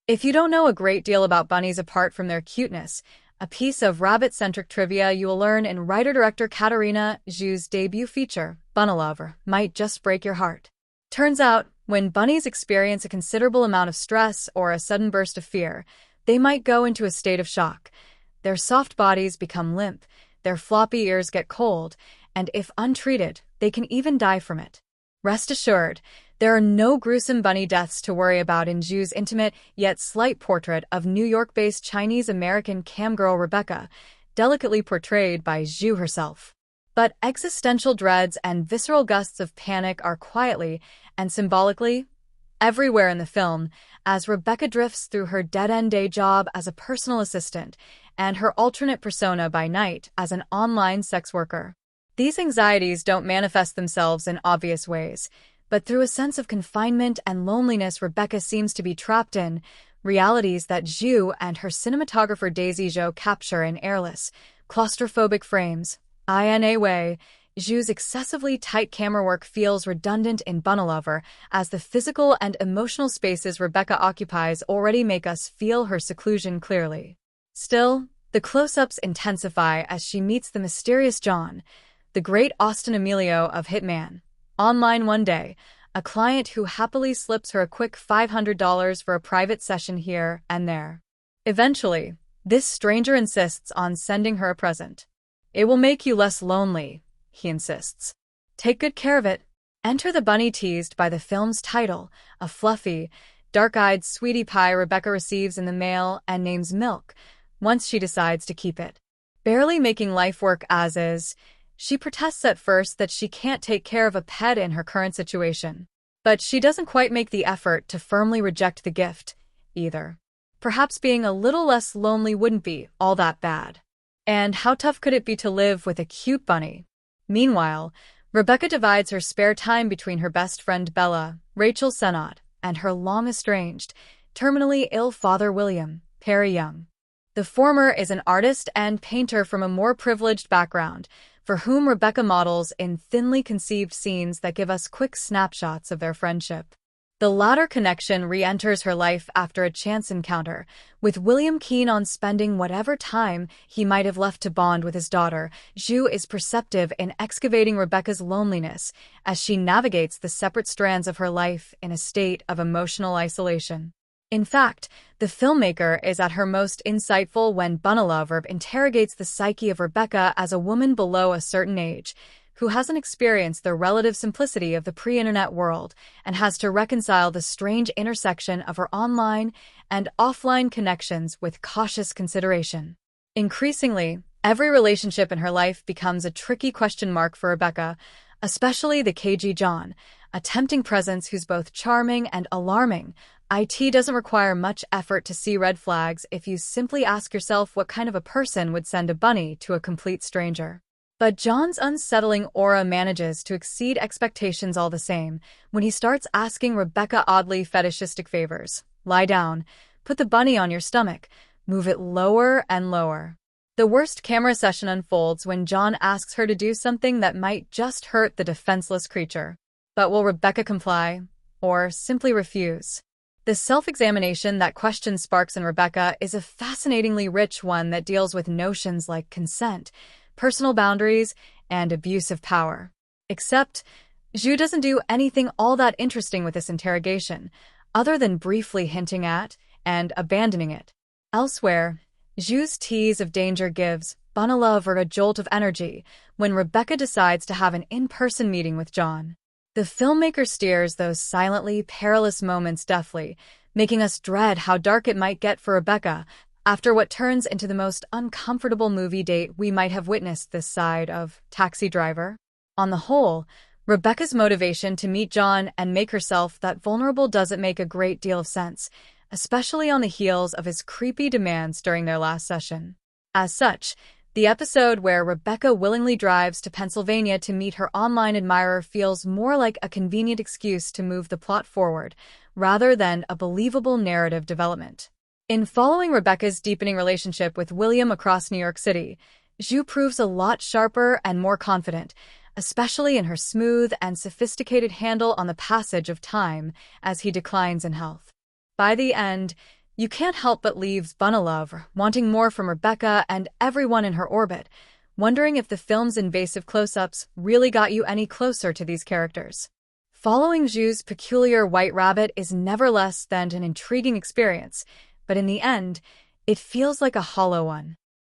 If you don't know a great deal about bunnies apart from their cuteness, a piece of rabbit-centric trivia you will learn in writer-director Katarina Zhu's debut feature, Bunnylovr, might just break your heart. Turns out, when bunnies experience a considerable amount of stress or a sudden burst of fear, they might go into a state of shock. Their soft bodies become limp, their floppy ears get cold, and if untreated, they can even die from it. Rest assured, there are no gruesome bunny deaths to worry about in Zhu's intimate yet slight portrait of New York-based Chinese-American camgirl Rebecca, delicately portrayed by Zhu herself. But existential dreads and visceral gusts of panic are quietly and symbolically everywhere in the film, as Rebecca drifts through her dead-end day job as a personal assistant and her alternate persona by night as an online sex worker. These anxieties don't manifest themselves in obvious ways, but through a sense of confinement and loneliness Rebecca seems to be trapped in, realities that Zhu and her cinematographer Daisy Zhou capture in airless, claustrophobic frames. In a way, Zhu's excessively tight camera work feels redundant in Bunnylovr, as the physical and emotional spaces Rebecca occupies already make us feel her seclusion clearly. Still, the close-ups intensify as she meets the mysterious John, the great Austin Emilio of Hitman Online one day, a client who happily slips her a quick $500 for a private session here and there. Eventually, this stranger insists on sending her a present. "It will make you less lonely," he insists. "Take good care of it." Enter the bunny teased by the film's title, a fluffy, dark-eyed sweetie pie Rebecca receives in the mail and names Milk, once she decides to keep it. Barely making life work as is, she protests at first that she can't take care of a pet in her current situation. But she doesn't quite make the effort to firmly reject the gift, either. Perhaps being a little less lonely wouldn't be all that bad. And how tough could it be to live with a cute bunny? Meanwhile, Rebecca divides her spare time between her best friend Bella, Rachel Sennott, and her long-estranged, terminally ill father William, Perry Young. The former is an artist and painter from a more privileged background, for whom Rebecca models in thinly conceived scenes that give us quick snapshots of their friendship. The latter connection re-enters her life after a chance encounter, with William keen on spending whatever time he might have left to bond with his daughter. Zhu is perceptive in excavating Rebecca's loneliness as she navigates the separate strands of her life in a state of emotional isolation. In fact, the filmmaker is at her most insightful when Bunnylovr interrogates the psyche of Rebecca as a woman below a certain age, who hasn't experienced the relative simplicity of the pre-internet world and has to reconcile the strange intersection of her online and offline connections with cautious consideration. Increasingly, every relationship in her life becomes a tricky question mark for Rebecca, especially the cagey John, a tempting presence who's both charming and alarming. It doesn't require much effort to see red flags if you simply ask yourself what kind of a person would send a bunny to a complete stranger. But John's unsettling aura manages to exceed expectations all the same when he starts asking Rebecca oddly fetishistic favors. Lie down, put the bunny on your stomach, move it lower and lower. The worst camera session unfolds when John asks her to do something that might just hurt the defenseless creature. But will Rebecca comply, or simply refuse? The self-examination that question sparks in Rebecca is a fascinatingly rich one that deals with notions like consent, personal boundaries, and abuse of power. Except, Zhu doesn't do anything all that interesting with this interrogation, other than briefly hinting at and abandoning it. Elsewhere, Zhu's tease of danger gives Bunnylovr a jolt of energy when Rebecca decides to have an in-person meeting with John. The filmmaker steers those silently perilous moments deftly, making us dread how dark it might get for Rebecca after what turns into the most uncomfortable movie date we might have witnessed this side of Taxi Driver. On the whole, Rebecca's motivation to meet John and make herself that vulnerable doesn't make a great deal of sense, especially on the heels of his creepy demands during their last session. As such, the episode where Rebecca willingly drives to Pennsylvania to meet her online admirer feels more like a convenient excuse to move the plot forward, rather than a believable narrative development. In following Rebecca's deepening relationship with William across New York City, Zhu proves a lot sharper and more confident, especially in her smooth and sophisticated handle on the passage of time as he declines in health. By the end, You can't help but leave Bunnylovr wanting more from Rebecca and everyone in her orbit, wondering if the film's invasive close-ups really got you any closer to these characters. Following Zhu's peculiar white rabbit is never less than an intriguing experience, but in the end, it feels like a hollow one.